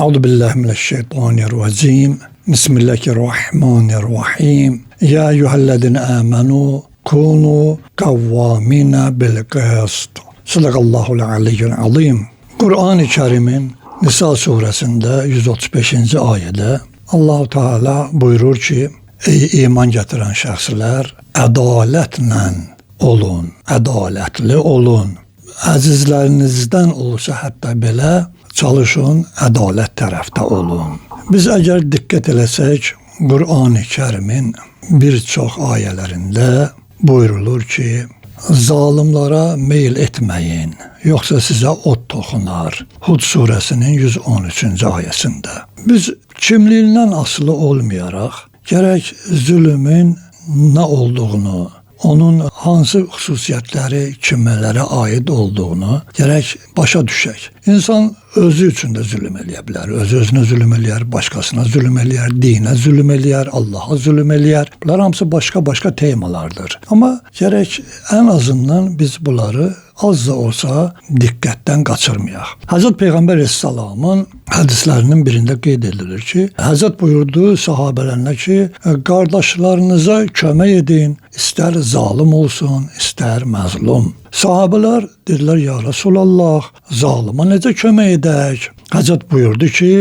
Euzu billahi mineşşeytanirracim. Bismillahirrahmanirrahim. Ya eyyühellezine amenu kunu kavvamina bil kıst. Sadakallahul aliyyul azim. Kur'an-ı Kerim'in Nisa suresinde 135. ayette Allah-u Teala buyurur ki: Ey iman getiren şəxslər, ədalətlə olun, ədalətli olun. Əzizlərinizdən olsa hətta belə çalışın, ədalət tərəfdə olun. Biz əgər diqqət eləsək, Qur'an-ı Kərimin bir çox ayələrində buyurulur ki, zalimlara meyil etməyin, yoxsa sizə od toxunar. Hud surəsinin 113. ayəsində. Biz kimliyindən asılı olmayaraq, gərək zülmün nə olduğunu, onun hansı xüsusiyyətləri kimlərə aid olduğunu gərək başa düşək. İnsan özü üçün də zülm eləyə bilər. Öz-özünə zülm eləyər, başqasına zülm eləyər, dinə zülm eləyər, Allaha zülm eləyər. Bunlar hamısı başqa-başqa temalardır. Amma gərək ən azından biz bunları az da olsa diqqətdən qaçırmayaq. Həzrət Peyğəmbər Əsəlamın hədislərinin birində qeyd edilir ki, Həzrət buyurdu sahabələrinə ki, qardaşlarınıza kömək edin, istər zalim olsun, istər məzlum. Sahabələr dedilər, ya Rasulallah, zalıma necə kömək edək? Həzrət buyurdu ki,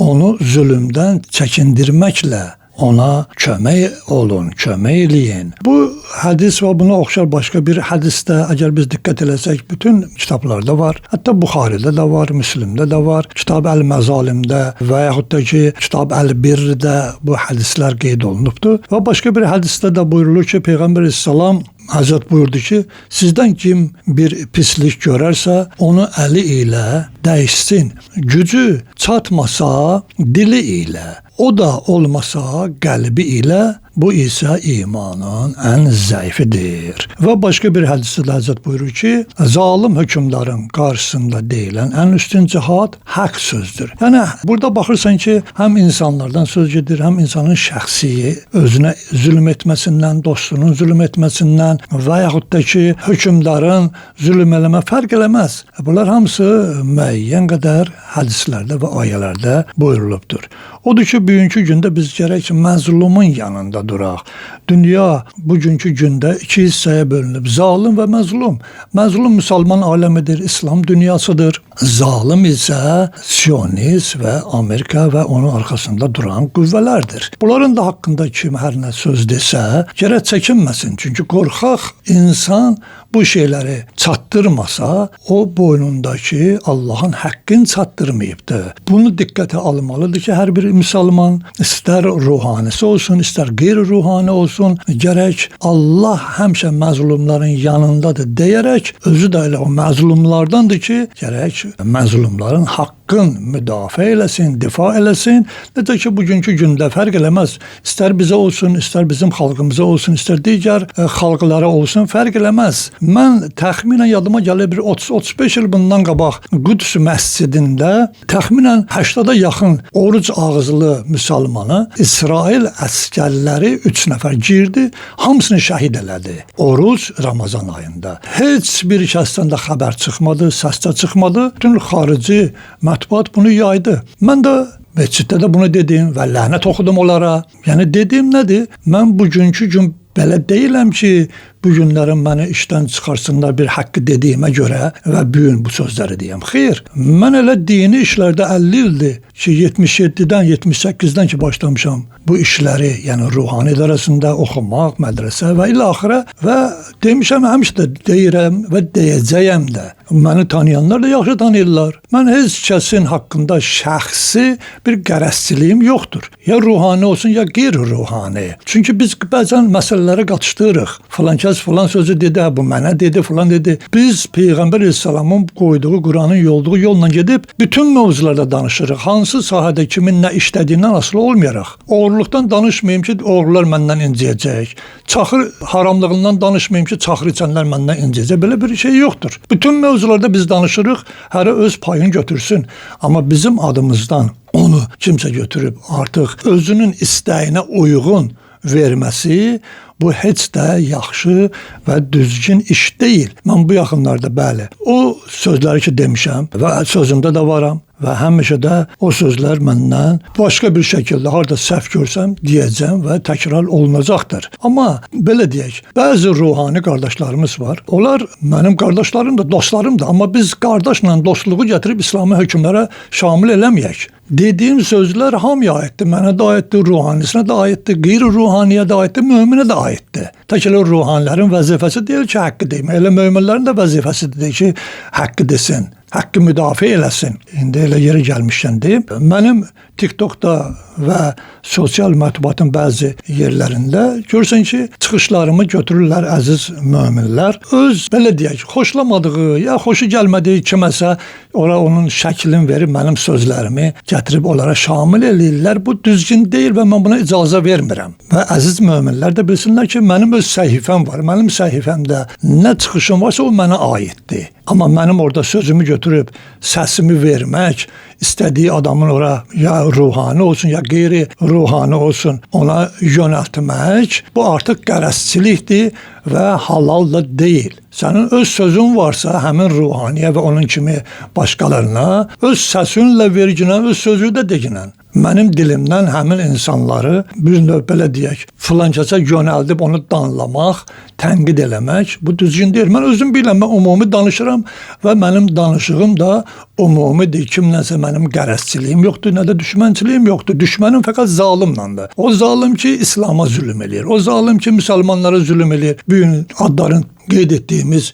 onu zülmdən çəkindirməklə ona kömək olun, kömək eləyin. Bu hədis və buna oxşar başqa bir hədisdə əgər biz diqqət eləsək, bütün kitablarda var. Hətta Buxaridə də var, Müslimdə də var, Kitab Əl-Məzalimdə və yaxud da ki, Kitab Əl-Birrdə bu hədislər qeyd olunubdur. Və başqa bir hədisdə də buyurulur ki, Peyğəmbər Əsəlam Həzrət buyurdu ki, sizdən kim bir pislik görərsə, onu əli ilə dəyişsin. Gücü çatmasa, dili ilə. O da olmasa qəlbi ilə, bu isə imanın ən zəifidir. Və başqa bir hədisdə Həzrət buyurur ki, zalim hökmdarın qarşısında deyilən ən üstün cihad haqq sözdür. Yəni, burada baxırsan ki, həm insanlardan söz gedir, həm insanın şəxsi özünə zülm etməsindən, dostunun zülm etməsindən və yaxud da ki, hökmdarın zülm eləmə fərq eləməz. Bunlar hamısı müəyyən qədər hədislərdə və ayələrdə buyurulubdur. Odur ki, bugünkü gündə biz gərək məzlumun yanında duraq. Dünya bugünkü gündə iki hissəyə bölünüb. Zalim və məzlum. Məzlum müsəlman aləmidir, İslam dünyasıdır. Zalim isə Siyonist və Amerika və onun arxasında duran qüvvələrdir. Bunların da haqqında kim hər nə söz desə, gərək çəkinməsin. Çünki qorxaq insan bu şeyləri çatdırmasa, o boynundakı Allahın haqqını çatdırmayıbdır. Bunu diqqətə almalıdır ki, hər bir müsəlman, istər ruhanisi olsun, istər qeyri-ruhani olsun, gərək Allah həmişə məzlumların yanındadır deyərək, özü də elə o məzlumlardandır ki, gərək məzlumların haqqın müdafiə eləsin, difa eləsin. Necə ki, bugünkü gündə fərq eləməz. İstər bizə olsun, istər bizim xalqımıza olsun, istər digər xalqlara olsun, fərq eləməz. Mən təxminən yadıma gəlir bir 30-35 il bundan qabaq Qüds məscidində təxminən 80-a yaxın oruc ağızlı müsəlmanı İsrail əskərləri 3 nəfər girdi, hamısını şəhid elədi. Oruc Ramazan ayında. Heç bir kəsdən də xəbər çıxmadı, səs də çıxmadı. Bütün xarici mətbuat bunu yaydı. Mən də məsciddə də bunu dedim və lənət oxudum onlara. Yəni dediyim nədir? Mən bugünkü gün belə deyiləm ki, bu günlərin məni işdən çıxarsınlar bir haqqı dediyimə görə və bugün bu sözləri deyəm. Xeyr, mən elə dini işlərdə 50 ildir ki, 77-dən, 78-dən ki başlamışam bu işləri, yəni ruhani idarəsində oxumaq, mədrəsə və ilə axıra və demişəm, həmişə də deyirəm və deyəcəyəm də. Məni tanıyanlar da yaxşı tanıyırlar. Mən heç kəsin haqqında şəxsi bir qərəzçiliyim yoxdur. Ya ruhani olsun, ya qeyri-ruhani. Çünki biz bəzən məsələləri qatışdırırıq. Falan kəs falan sözü dedi, bu mənə dedi, falan dedi. Biz Peyğəmbər Əsəlamın qoyduğu, Quranın yolduğu yolla gedib bütün mövzularda danışırıq. Hansı sahədə kimin nə işlədiyindən asılı olmayaraq. Oğurluqdan danışmayım ki, oğurlar məndən inciyəcək. Çaxır haramlığından danışmayım ki, çaxır içənlər məndən inciyəcək. Belə bir şey yoxdur. Bütün mövzularda biz danışırıq, hərə öz payını götürsün. Amma bizim adımızdan onu kimsə götürüb artıq özünün istəyinə uyğun verməsi bu heç də yaxşı və düzgün iş deyil. Mən bu yaxınlarda bəli, o sözləri ki demişəm və sözümdə də varam və həmişə də o sözlər məndən başqa bir şəkildə harda səhv görsəm deyəcəm və təkrar olunacaqdır. Amma belə deyək, bəzi ruhani qardaşlarımız var. Onlar mənim qardaşlarımdır, dostlarımdır. Amma biz qardaşla dostluğu gətirib İslami hökmlərə şamil eləməyək. Dediyim sözlər hamıya aiddir. Mənə də aiddir, ruhanisinə də aiddir, qeyri-ruhaniyə də aiddir, möminə də aiddir. Tək elə ruhanilərin vəzifəsi deyil ki, haqqı demək. Elə möminlərin də vəzifəsidir ki, haqqı desin, haqqı müdafiə eləsin. İndi elə yeri gəlmişkən deyim. Mənim TikTokda və sosial mətbuatın bəzi yerlərində görsən ki, çıxışlarımı götürürlər əziz möminlər. Öz, belə deyək, xoşlamadığı ya xoşu gəlmədiyi kiməsə ora onun şəklini verib mənim sözlərimi gətirib onlara şamil eləyirlər. Bu düzgün deyil və mən buna icazə vermirəm. Və əziz möminlər də bilsinlər ki, mənim öz səhifəm var. Mənim səhifəmdə nə çıxışım varsa o mənə aiddir. Amma mənim orada sözümü götürüb səsimi vermək, istədiyi adamın ora ya ruhani olsun ya qeyri-ruhani olsun ona yönəltmək, bu artıq qərəzçilikdir və halal da deyil. Sənin öz sözün varsa həmin ruhaniyə və onun kimi başqalarına öz səsinlə verginən, öz sözü də deginən. Mənim dilimdən həmin insanları bir növ belə deyək, filankəsə yönəldib onu danlamaq, tənqid eləmək, bu düzgün deyil. Mən özüm biləm, mən ümumi danışıram və mənim danışığım da ümumidir. Kimlənsə mənim qərəzçiliyim yoxdur, nə də düşmənçiliyim yoxdur. Düşmənim fəqət zalimlandır. O zalim ki, İslama zülm eləyir. O zalim ki, müsəlmanlara zülm eləyir. Bu gün adların qeyd etdiyimiz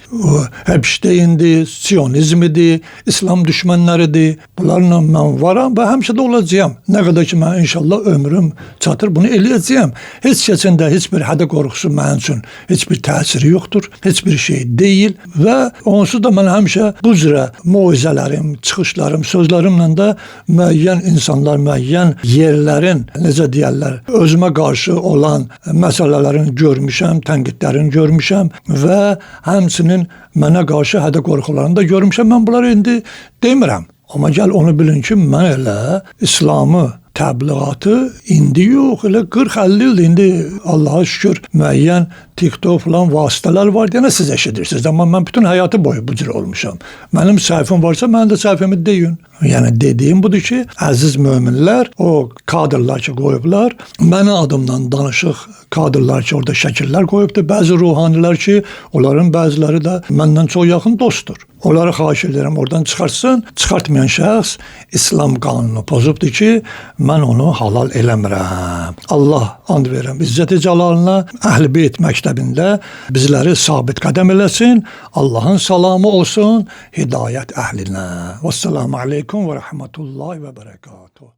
Epstein'dir, Siyonizmidir, İslam düşmənləridir. Bunlarla mən varam və həmişə də olacağam. Nə qədər ki, mən inşallah ömrüm çatır, bunu eləyəcəyəm. Heç kəsin də heç bir hədə qorxusu mənim üçün heç bir təsiri yoxdur, heç bir şey deyil və onsuz da mən həmişə bu cürə moizələrim, çıxışlarım, sözlərimlə də müəyyən insanlar, müəyyən yerlərin, necə deyərlər, özümə qarşı olan məsələlərin görmüşəm, tənqidlərini görmüşəm və həmçinin mənə qarşı hədə qorxularını da görmüşəm. Mən bunları indi demirəm. Amma gəl onu bilin ki, mən elə İslamı təbliğatı indi yox, elə 40-50 ildir. İndi Allah'a şükür müəyyən TikTok falan vasitələr var deyənə siz eşidirsiniz. Amma mən bütün həyatı boyu bu cür olmuşam. Mənim səhifim varsa, mənim də səhifimi deyin. Yəni dediyim budur ki, əziz möminlər, o kadrlar ki qoyublar, mənim adımdan danışıq kadrlar ki, orada şəkillər qoyubdur. Bəzi ruhanilər ki, onların bəziləri də məndən çox yaxın dostdur. Onları xahiş edirəm, oradan çıxartsın. Çıxartmayan şəxs İslam qanunu pozubdur ki, mən onu halal eləmirəm. Allah and verirəm İzzət-i Cəlalına, Əhl-i Beyt məktəbində bizləri sabit qədəm eləsin. Allahın salamı olsun hidayət əhlinə. Vəssalamu aleykum və rəhmətullahi və bərəkatuhu.